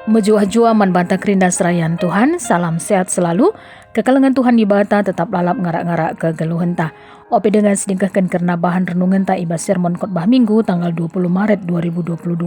Menjua-jua man banta kerinda serayan Tuhan, salam sehat selalu. Kekalengan Tuhan di bata tetap lalap ngarak-ngarak kegeluhan ta. Ope dengan sedingkahkan karena bahan renungan ta iba sermon khotbah minggu tanggal 20 Maret 2022.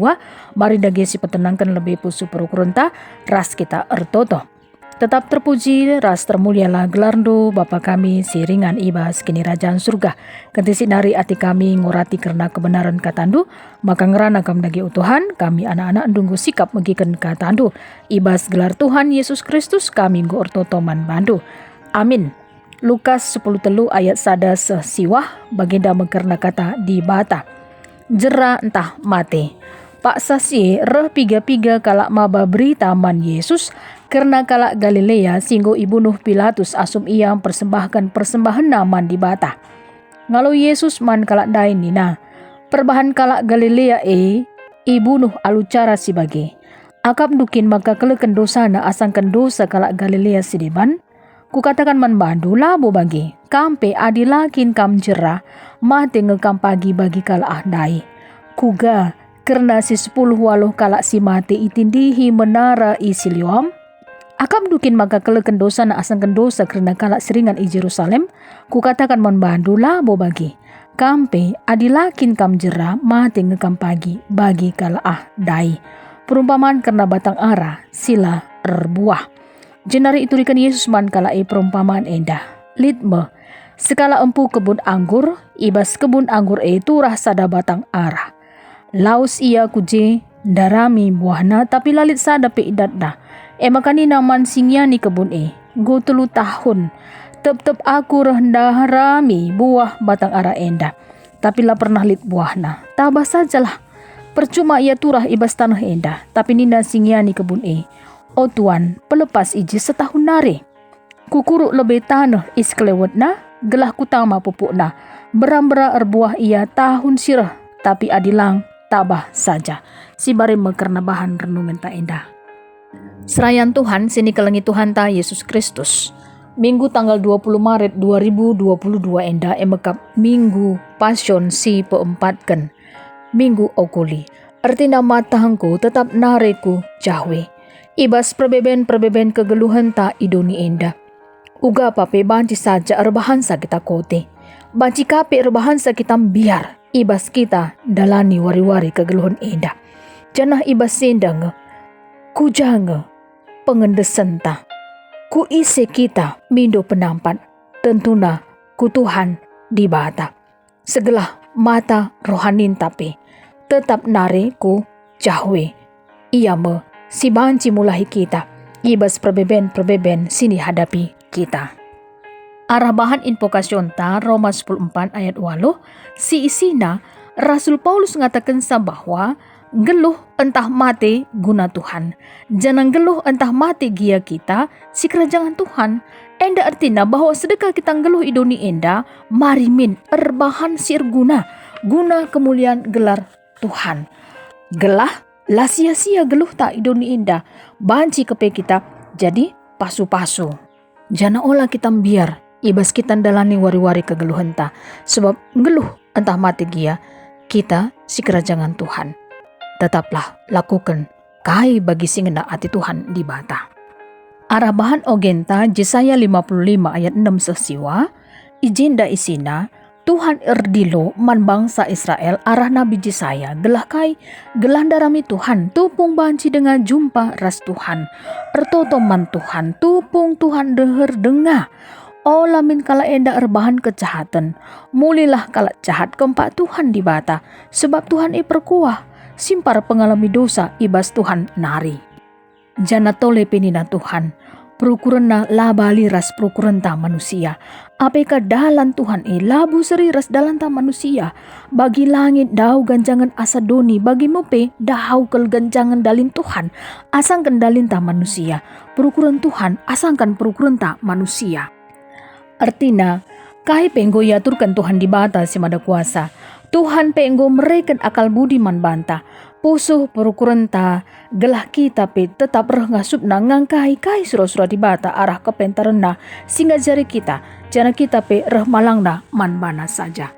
Mari dagi si petenangkan lebih pusu perukurun ta, ras kita ertoto. Tetap terpuji, ras termulialah gelarndo Bapa kami siringan ibas kini Rajaan Surga. Kenti sinari ati kami ngurati karena kebenaran katandu, maka ngerana kam dagi utuhan, kami anak-anak ndunggu sikap megiken katandu. Ibas gelar Tuhan Yesus Kristus kami nggo ortotoman bandu. Amin. Lukas 10 telu ayat sada sesiwah baginda mengkerna kata di bata. Jera entah mate. Pak Sasi reh piga-piga kalak maba berita man Yesus karena kalak Galilea singgo ibunuh Pilatus asum ia persembahkan persembahan naman di bata. Ngalau Yesus man kalak dain nina. Perbahan kalak Galilea ibunuh alucara si bagi. Akap dukin maka keleken dosa na asangkan dosa kalak Galilea sidiban. Kukatakan man bandu labo bagi. Kampe adilakin kam jera mate ngekam pagi bagi kalak dai. Kuga karena si 10 waluh kalak si mati itindihi menara isiliom. Akam dukin maka keleken dosa na asangkan dosa karena kalak seringan i Jerusalem. Kukatakan membandu labo bagi. Kampe adilakin kam jera mati ngekam pagi bagi kalak dai. Perumpamaan karena batang ara sila erbuah. Jenari iturikan Yesus man kalak perumpamaan endah. Litme sekala empu kebun anggur ibas kebun anggur turah sada batang ara. Laus ia kuje darami buahna tapi lalit sada pe idatna. Makani naman singya ni kebun go 3 tahun. Tep aku rendah rami buah batang ara enda. Tapi la pernah lit buahna. Tabah sajalah. Percuma ia turah ibas tanah enda. Tapi nina singya ni kebun O Tuan, pelepas iji setahun nare. Kukuruk lebih tanah is kelewetna. Gelah kutama pupukna. Beram-bera erbuah ia tahun sirah. Tapi adilang tabah saja. Si bare mekerna bahan renungan ta endah. Serayan Tuhan sini kelengi Tuhan ta Yesus Kristus. Minggu tanggal 20 Maret 2022 endah emekap minggu pasyon si peempatkan. Minggu okuli. Arti nama tahangku tetap nareku jahwe. Ibas perbeben kegeluhan ta idoni endah. Uga pape banci saja erbahansa kita kote. Banci kape erbahansa kita biar. Ibas kita dalani wari-wari kegeluhan endah. Janah ibas sendang kujang pengendesan ta. Ku ise kita mindo penampat tentuna ku Tuhan di bata. Segelah mata rohanin tapi tetap nare ku jahwe. Ia me si banci mulahi kita. Ibas perbeben sini hadapi kita. Arah bahan invokasyon ta Roma 10:4 ayat 8 si isina Rasul Paulus ngatakan bahwa geluh entah mati guna Tuhan. Jangan geluh entah mati gia kita si kerajaan Tuhan. Enda artinya bahwa sedekah kita geluh idoni enda marimin erbahan sir guna kemuliaan gelar Tuhan. Gelah lah sia-sia geluh tak idoni enda banci kepe kita jadi pasu-pasu. Jana olah kita biar ibas kita dalani wari-wari kegeluhan ta. Sebab ngeluh entah mati gia kita si kerajaan Tuhan. Tetaplah lakukan kai bagi singena ati Tuhan di bata. Arah bahan ogenta Yesaya 55 ayat 6 sesiwa. Ijinda isina Tuhan erdilo man bangsa Israel arah Nabi Yesaya gelah kai gelandarami Tuhan tupung banci dengan jumpa ras Tuhan. Ertoto man Tuhan tupung Tuhan deher denga. Olamin kala enda erbahan kejahatan. Mulilah kala jahat keempat Tuhan di bata. Sebab Tuhan perkuah. Simpar pengalami dosa ibas Tuhan nari. Jana tole penina Tuhan. Perukuran na labali ras perukuran ta manusia. Apakah dalan Tuhan labu seri ras dalan ta manusia. Bagi langit dau ganjangan asa doni. Bagi mope dau kel ganjangan dalin Tuhan. Asangkan dalin ta manusia. Perukuran Tuhan asangkan perukuran ta manusia. Artina, kai penggo yaturkan Tuhan di bata si mada kuasa. Tuhan penggo mereken akal budi man banta. Pusuh perukuran ta gelah kita pe tetap reh ngasup na ngangkai kai surah-surah di bata arah kepentaran na singa jari kita. Jana kita pe reh malang na man bana saja.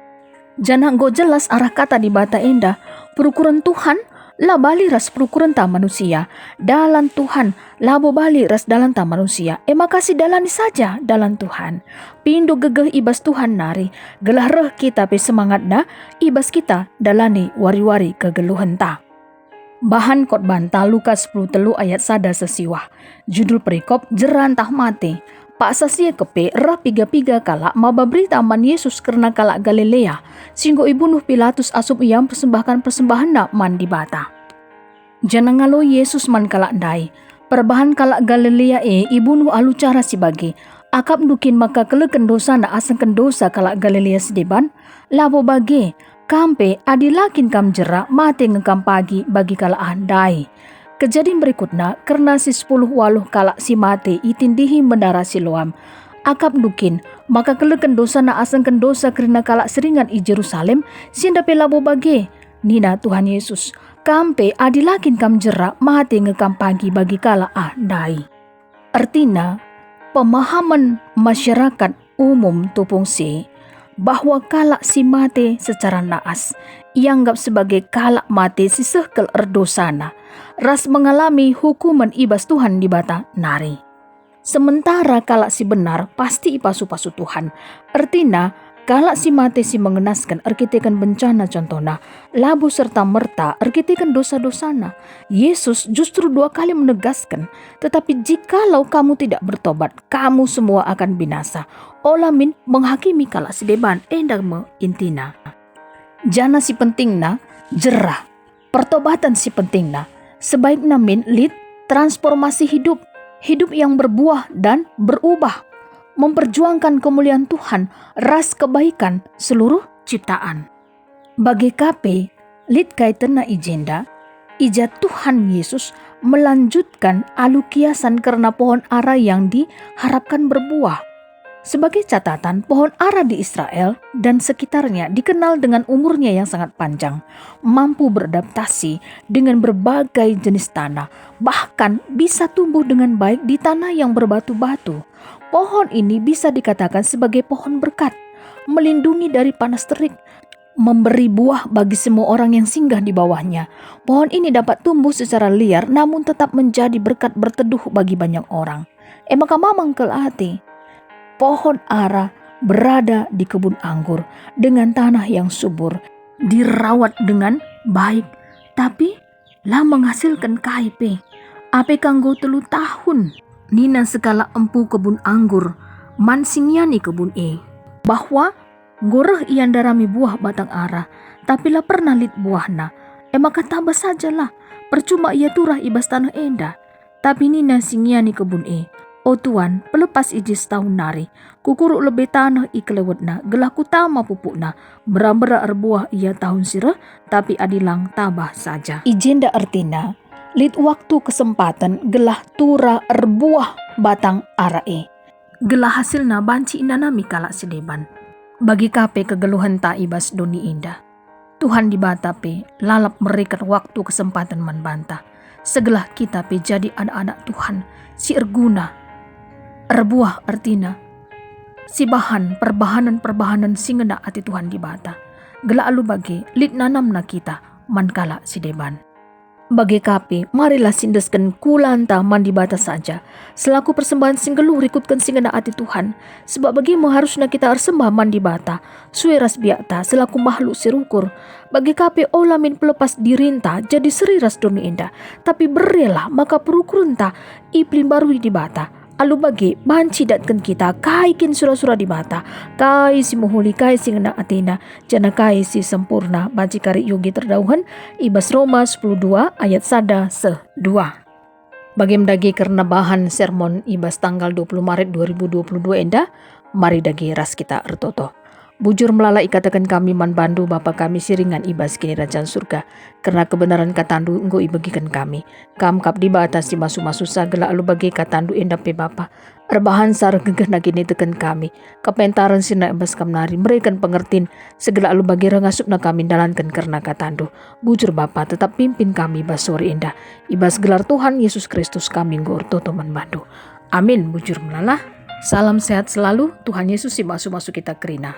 Jana nggo jelas arah kata di bata endah. Perukuran Tuhan la bali ras perukuran ta manusia, dalam Tuhan, labo bali ras dalam ta manusia, makasih dalani saja dalam Tuhan. Pindo gegeh ibas Tuhan nari, gelah reh kita pe semangat na, ibas kita dalani wari-wari kegeluhan ta. Bahan khotbah ta Lukas 10 ayat 1 sesiwah. Judul perikop jerantah mate. Pak sasia kepe rah piga-piga kalak maba berita man Yesus karena kalak Galilea. Singgo ibunuh Pilatus asup iam persembahkan persembahan nak man di bata. Janang ngalo Yesus man kalak dai. Perbahan kalak Galilea ibunuh alu cara si bagi. Akap dukin maka keleken dosa na asangkan dosa kalak Galilea sedeban. Labo bagi. Kampe adilakin kam jerak mate ngekam pagi bagi kalak andai. Kejadian berikutnya karena si 10 waluh kalak si mate itindihi menara Siloam. Akap dukin maka keleken dosa na asangkan dosa kerana kalak seringan i Jerusalem sinda pelabo bage. Nina Tuhan Yesus. Kampe adilakin kam jerak mate ngekam pagi bagi kalak andai. Artinya pemahaman masyarakat umum tupung si bahwa kalak si mate secara naas ianggap sebagai kalak mate si sehkel erdosana ras mengalami hukuman ibas Tuhan di bata nari. Sementara kalak si benar pasti ipasu-pasu Tuhan. Artinya kalak si mate si mengenaskan erkitekan bencana contohnya labu serta merta erkitekan dosa-dosana. Yesus justru 2 kali menegaskan, tetapi jikalau kamu tidak bertobat, kamu semua akan binasa. Olamin menghakimi kalak sedeban endang me intina. Jana si pentingna jerah. Pertobatan si pentingna. Sebaiknya min lid transformasi hidup. Hidup yang berbuah dan berubah. Memperjuangkan kemuliaan Tuhan, ras kebaikan seluruh ciptaan. Bagi KP, lid kaitana ijenda, ijat Tuhan Yesus melanjutkan alukiasan karena pohon ara yang diharapkan berbuah. Sebagai catatan, pohon ara di Israel dan sekitarnya dikenal dengan umurnya yang sangat panjang, mampu beradaptasi dengan berbagai jenis tanah, bahkan bisa tumbuh dengan baik di tanah yang berbatu-batu. Pohon ini bisa dikatakan sebagai pohon berkat, melindungi dari panas terik, memberi buah bagi semua orang yang singgah di bawahnya. Pohon ini dapat tumbuh secara liar namun tetap menjadi berkat berteduh bagi banyak orang. Maka mamang kelati. Pohon ara berada di kebun anggur dengan tanah yang subur, dirawat dengan baik, tapi lah menghasilkan KIP. Ape kanggo 3 tahun, nina sekala empu kebun anggur, mansingyani kebun bahwa goreh ian darami buah batang ara, tapi lah pernah lit buahna. Maka tabah sajalah, percuma ia turah ibas tanah endah, tapi nina singyani kebun O Tuan, pelepas ijis tahun nari, kukuruk lebih tanah ikelewetna, gelah kutama pupukna, berambera erbuah ia tahun sirah, tapi adilang tabah saja. Ijenda artina, lid waktu kesempatan gelah tura erbuah batang arae. Gelah hasilna banci indanami kalak sedeban. Bagi kape kegeluhan ta ibas doni indah. Tuhan dibatape, lalap merekat waktu kesempatan manbanta. Segelah kita pe jadi anak-anak Tuhan, si erguna, erbuah artina si bahan perbahanan singena ati Tuhan di bata. Gela alu bagi lit nanam na kita mankala si deban. Bagi kapi marilah sindeskan kulanta man di bata saja. Selaku persembahan singgeluh rikutkan singena ati Tuhan. Sebab bagimu harusnya kita arsembah man di bata. Sueras biakta selaku makhluk sirukur. Bagi kapi olamin pelepas dirinta jadi seriras doni indah. Tapi berela maka perukurunta iplin barui di bata. Alu bagi banci datkan kita kaikin sura-sura di bata, kai si muhuli kai si ngena atina, jana kai si sempurna banci kari yogi terdauhan ibas Roma 10:2 ayat 1-2. Bagi mendagi karena bahan sermon ibas tanggal 20 Maret 2022 endah, mari dagi ras kita ertoto. Bujur melalai katakan kami man bandu Bapa kami siringan ibas kini rajaan surga. Karena kebenaran katandu engkau ibagikan kami. Kam kap di batas si masu-masu sagala alu bagi katandu endah pe Bapa. Erbahan sar gegeh nagini tekan kami. Kapentaran sina ibas kam nari. Mereka pengertin segala alu bagi rangasup na kami dalankan karena katandu. Bujur Bapa tetap pimpin kami ibas sore indah. Ibas gelar Tuhan Yesus Kristus kami ngor toto man bandu. Amin bujur melalah. Salam sehat selalu. Tuhan Yesus si masu-masu kita kerina.